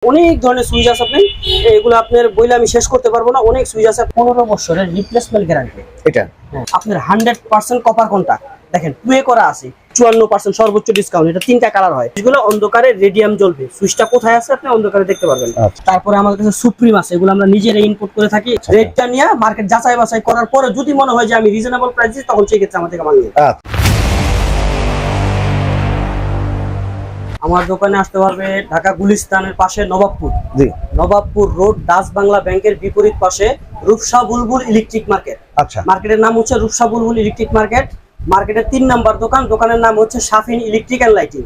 অনেক ধরনের সুইচ আছে, আপনি এগুলো আপনার বইলে আমি শেষ করতে পারবো না। অনেক সুইচ আছে, 15 বছরের রিপ্লেসমেন্ট গ্যারান্টি। এটা আপনার 100% কপার কন্টাক্ট, দেখেন টুয়ে করা আছে, 54% সর্বোচ্চ ডিসকাউন্ট। এটা 3টা কালার হয়, এগুলো অন্ধকারে রেডিয়াম জ্বলবে। সুইচটা কোথায় আছে আপনি অন্ধকারে দেখতে পারবেন। তারপরে আমাদের কাছে সুপ্রিম আছে, এগুলো আমরা নিজেরাই ইনপুট করে থাকি। রেটটা নিয়ে মার্কেট যাচাই বাছাই করার পরে যদি মনে হয় যে আমি রিজনেবল প্রাইস দিই, তখন সেই ক্ষেত্রে আমার থেকে মাল নিয়ে আমার দোকানে আসতে পারবে ঢাকা গুলিস্তানের পাশে নবাবপুর। নবাবপুর রোড, ডাচ বাংলা ব্যাংকের বিপরীত পাশে রূপসা বুলবুল ইলেকট্রিক মার্কেট। আচ্ছা, মার্কেটের নাম হচ্ছে রূপসা বুলবুল ইলেকট্রিক মার্কেট। মার্কেটের 3 নাম্বার দোকান, দোকানের নাম হচ্ছে শাফিন ইলেকট্রিক এন্ড লাইটিং।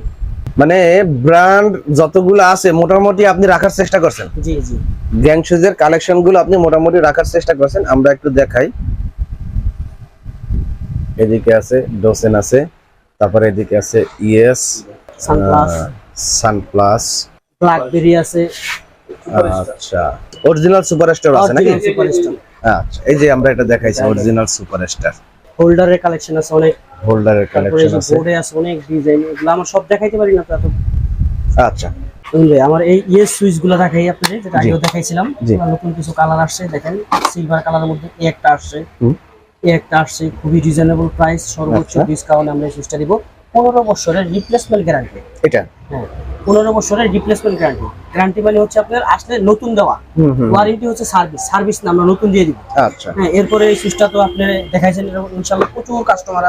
মানে ব্র্যান্ড যতগুলো আছে মোটামুটি আপনি রাখার চেষ্টা করছেন। জি জি, গ্যাং শুজের কালেকশন গুলো আপনি মোটামুটি রাখার চেষ্টা করছেন। আমরা একটু দেখাই, এদিকে আছে ডোসেন আছে, তারপরে এদিকে আছে ইএস, সানপ্লাস, ব্ল্যাকবেরি আছে। আচ্ছা, অরিজিনাল সুপারস্টার আছে নাকি? সুপারস্টার। আচ্ছা, এই যে আমরা এটা দেখাইছি অরিজিনাল সুপারস্টার। হোল্ডারের কালেকশন আছে অনেক, হোল্ডারের কালেকশন আছে, বোর্ডে আছে অনেক ডিজাইন। এগুলো আমার সব দেখাইতে পারি না তো এত। আচ্ছা, আমার এই ইএস সুইচ গুলো দেখাই আপনাদের, যেটা আগেও দেখাইছিলাম। নতুন কিছু কালার আসছে, দেখেন সিলভার কালারের মধ্যে একটা আসছে, একটা আসছে খুবই রিজনেবল প্রাইস, সর্বোচ্চ ডিসকাউন্ট আমরা এই সুইচটা দিব। 15 বছরের রিপ্লেসমেন্ট গ্যারান্টি। এটা হ্যাঁ, 15 বছরের রিপ্লেসমেন্ট গ্যারান্টি। গ্যারান্টি মানে হচ্ছে আপনার আসলে নতুন দেওয়া, ওয়ারেন্টি হচ্ছে সার্ভিস। সার্ভিস না, আমরা নতুন দিয়ে দিব। আচ্ছা, হ্যাঁ, এরপরে এই সুইচটা তো আপনি দেখাইছেন, ইনশাআল্লাহ প্রচুর কাস্টমার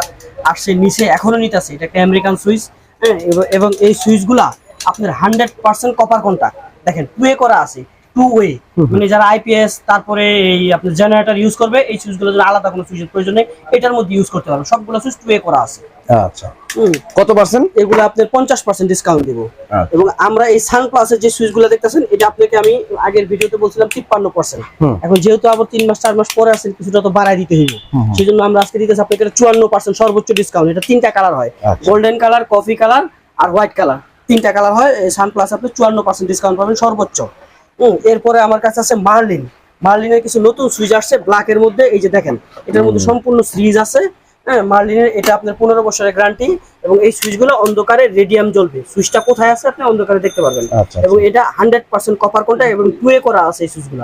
আসছে, নিচে এখনো নিতেছে। এটা একটা আমেরিকান সুইচ। হ্যাঁ, এবং এই সুইচগুলা আপনার 100% কপার কন্টাক্ট, দেখেন টুয়ে করা আছে, টু ওয়ে। মানে যারা আইপিএস তারপরে এই আপনার জেনারেটর ইউজ করবে, এই সুইচগুলো যদি আলাদা কোনো সুইচের প্রয়োজন নেই, এটার মধ্যে ইউজ করতে পারবে। সবগুলো সুইচ টুয়ে করা আছে। আচ্ছা, কত পার্সেন্ট? এগুলো আপনার 50% ডিসকাউন্ট দিব। এবং আমরা এই সানপ্লাসের যে সুইচগুলো দেখতেছেন, এটা আপনাকে আমি আগের ভিডিওতে বলছিলাম 53%। এখন যেহেতু আবার 3 মাস 4 মাস পরে আছেন, কিছুটা তো বাড়াই দিতে হইব। সেই জন্য আমরা আজকে দিতেছি আপনাকে 54% সর্বোচ্চ ডিসকাউন্ট। এটা 3টা কালার হয়, গোল্ডেন কালার, কফি কালার আর হোয়াইট কালার। 3টা কালার হয়। সানপ্লাস আপনি 54% ডিসকাউন্ট পাবেন সর্বোচ্চ। এরপরে আমার কাছে আছে মার্লিন। মার্লিনের কিছু নতুন সুইচ আসছে ব্ল্যাকের মধ্যে, এই যে দেখেন, এটার মধ্যে সম্পূর্ণ সিরিজ আছে। হ্যাঁ, মার্লিনের এটা আপনার 15 বছরের গ্যারান্টি। এবং এই সুইচগুলো অন্ধকারে রেডিয়াম জ্বলবে। সুইচটা কোথায় আছে আপনি অন্ধকারে দেখতে পারবেন। এবং এটা 100% কপার কন্টাক্ট এবং টুয়ে করা আছে। এই সুইচগুলো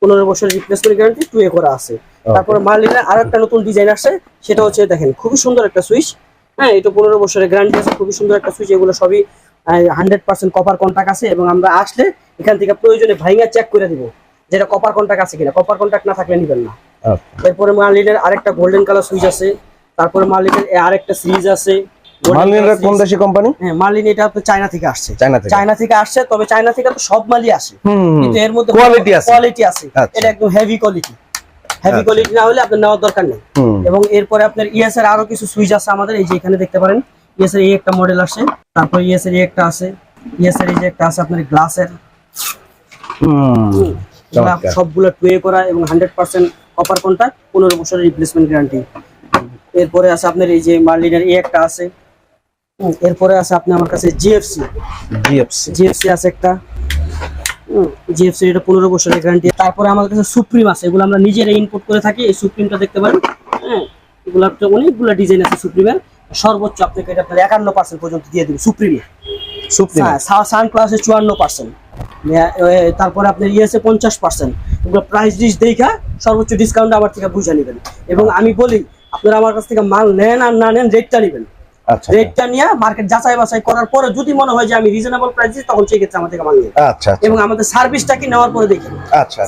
15 বছরের রিপ্লেসমেন্ট গ্যারান্টি, টুয়ে করা আছে। তারপরে মার্লিনের আরেকটা নতুন ডিজাইন আসছে, সেটা হচ্ছে দেখেন খুবই সুন্দর একটা সুইচ। হ্যাঁ, এটা 15 বছরের গ্যারান্টি আছে, খুবই সুন্দর একটা সুইচ। এগুলো সবই 100% কপার কন্টাক্ট আছে। এবং আমরা আসলে এখান থেকে প্রয়োজনে ভাইঙ্গা চেক করে দিব যেটা কপার কন্টাক্ট আছে কিনা। কপার কন্টাক্ট না থাকলে নিবেন না। এরপরে মার্লিনের আরেকটা গোল্ডেন কালার সুইচ আছে। তারপরে মার্লিনের আরেকটা সিরিজ আছে। মার্লিনের কোন দেশি কোম্পানি? হ্যাঁ, মার্লিন এটা তো চায়না থেকে আসছে। চায়না থেকে আসছে, তবে চায়না থেকে তো সব মালই আসে, কিন্তু এর মধ্যে কোয়ালিটি আছে। এটা একদম হেভি কোয়ালিটি। হেভি কোয়ালিটি না হলে আপনার নেওয়ার দরকার নেই। এবং এরপরে আপনার ইএস এর আরো কিছু সুইচ আছে আমাদের, এই যে এখানে দেখতে পারেন। ইএস এর এই একটা মডেল আসে, তারপর ইএস এর এই একটা আছে, ইএস এর এই যে একটা আছে আপনার গ্লাসের। সবগুলো টুয়ে করা এবং 100% কপার কন্টাক্ট, 15 বছরের রিপ্লেসমেন্ট গ্যারান্টি। এরপরে আছে আপনার এই যে মার্লিনের এই একটা আছে। এরপরে আছে আপনি আমার কাছে জিএফসি আছে একটা। জিএফসি এটা 15 বছরের গ্যারান্টি। তারপরে আমাদের কাছে সুপ্রিম আছে, এগুলো আমরা নিজেরাই ইনপুট করে থাকি। এই সুপ্রিমটা দেখতে পারেন। হ্যাঁ, এগুলো অনেকগুলো ডিজাইন আছে সুপ্রিমের। সর্বোচ্চ আপনাকে এটা আপনার 51% পর্যন্ত দিয়ে দেবে সুপ্রিমে। সানপ্লাসে 54%। তারপরে আপনার ইয়েছে 50%। এগুলো প্রাইস লিস্ট দেখা সর্বোচ্চ ডিসকাউন্ট আমার থেকে বুঝে নেবেন। এবং আমি বলি, আপনারা আমার কাছ থেকে মাল নেন আর না নেন, রেটটা নেবেন। রেটটা নিয়ে মার্কেট যাচাই বাছাই করার পরে যদি মনে হয় যে আমি রিজনেবল প্রাইস দিই, তখন সেই ক্ষেত্রে আমার থেকে মাল নেবেন। এবং আমাদের সার্ভিসটা কি নেওয়ার পরে দেখেন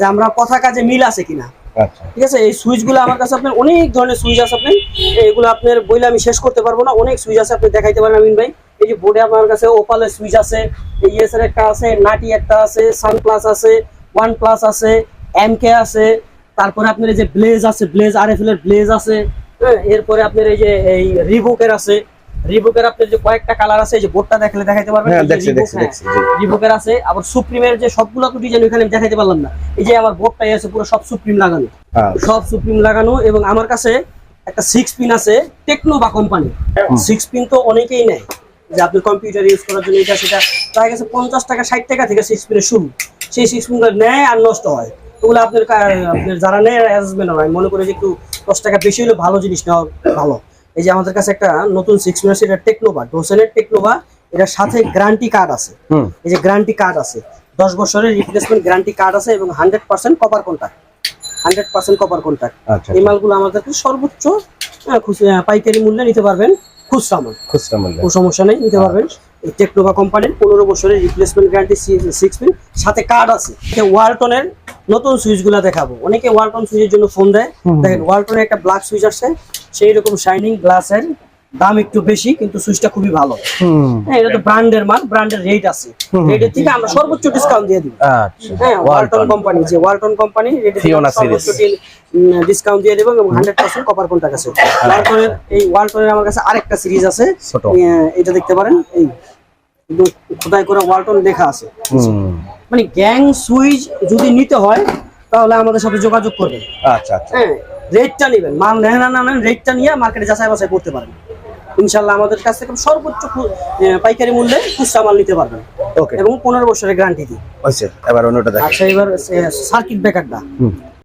যে আমরা কথা কাজে মিল আছে কিনা। ঠিক আছে, এই সুইচগুলো আমার কাছে আপনার অনেক ধরনের সুইচ আছে। আপনি এগুলো আপনার বইলে আমি শেষ করতে পারবো না। অনেক সুইচ আছে, আপনি দেখাইতে পারেন আমিন ভাই। এই যে বোর্ডে আমার কাছে ওপালের সুইচ আছে, ইএস এর একটা আছে, নাটি একটা আছে, সানপ্লাস আছে, ওয়ান প্লাস আছে, এমকে আছে। তারপরে আপনার এই যে ব্লেজ আছে, ব্লেজ আরএফএল এর ব্লেজ আছে। হ্যাঁ, এরপরে আপনার এই যে এই রিবুকের আছে। রিবুকের আপনার যে কয়েকটা কালার আছে, এই যে বোর্ডটা দেখলে দেখাইতে পারবেন। রিবুকের আছে। আবার সুপ্রিমের যে সবগুলো তো ডিজাইন ওখানে দেখাইতে পারলাম না। এই যে আমার বোর্ডটাই আছে পুরো সব সুপ্রিম লাগানো, সব সুপ্রিম লাগানো। এবং আমার কাছে একটা 6 পিন আছে টেকনোভা কোম্পানি। 6 পিন তো অনেকেই নেয় যে আপনি কম্পিউটার ইউজ করার জন্য, এটা সেটা। তার কাছে 50 টাকা 60 টাকা থেকে 6 পিনের শুরু। সেই 6 পিনগুলো নেয় আর নষ্ট হয়। ওগুলো আপনার যারা নেয় অ্যাডজাস্টমেন্ট হয়, মনে করে যে একটু 10 টাকা বেশি হলে ভালো জিনিস নেওয়া ভালো। এই যে আমাদের কাছে একটা নতুন 6 পিন আছে, এটা টেকনোভা, ডোসেনের টেকনোভা। এটার সাথে গ্যারান্টি কার্ড আছে। এই যে গ্যারান্টি কার্ড আছে, 10 বছরের রিপ্লেসমেন্ট গ্যারান্টি কার্ড আছে এবং 100% কপার কন্টাক্ট, 100% কপার কন্টাক্ট। আচ্ছা এই মালগুলো আমাদেরকে সর্বোচ্চ পাইকারি মূল্যে নিতে পারবেন, খুচরা মাল খুচরা মূল্য। কোনো সমস্যা নেই, নিতে পারবেন। এই টেকনোভা কোম্পানির 15 বছরের রিপ্লেসমেন্ট গ্যারান্টি 6 পিন সাথে কার্ড আছে। ওয়ালটনের নতুন সুইচগুলো দেখাবো। অনেকে ওয়ালটন সুইচের জন্য ফোন দেয়, দেখেন ওয়ালটনের একটা ব্ল্যাক সুইচ আসছে, সেই রকম শাইনিং গ্লাসের, দাম একটু বেশি কিন্তু সুইচটা খুবই ভালো। হ্যাঁ, এটা তো ব্র্যান্ডের মাল, ব্র্যান্ডের রেট আছে, রেটের থেকে আমরা সর্বোচ্চ ডিসকাউন্ট দিয়ে দিব। আচ্ছা হ্যাঁ, ওয়ালটন কোম্পানি, যে ওয়ালটন কোম্পানি রেটের ফিওনা সর্বোচ্চ ডিসকাউন্ট দিয়ে দেবো এবং 100% কপার কন্টাক্ট আছে। ওয়ালটনের ওয়ালটনের আমার কাছে আরেকটা সিরিজ আছে, ছোট। এটা দেখতে পারেন, এই একদম খোদাই করে ওয়ালটন লেখা আছে। মানে গ্যাং সুইচ যদি নিতে হয় তাহলে আমাদের সাথে যোগাযোগ করবেন। আচ্ছা আচ্ছা হ্যাঁ, রেটটা নেবেন, মাল নেন না নেন, রেটটা নিয়ে মার্কেটে যাচাই বাছাই করতে পারেন। ইনশাল্লাহ আমাদের কাছ থেকে সর্বোচ্চ পাইকারি মূল্যে খুচরা মাল নিতে পারবেন ওকে এবং 15 বছরের গ্যারান্টি দিই। হয়েছে। এবার অন্যটা দেখেন। আচ্ছা, এবার সার্কিট ব্রেকারটা,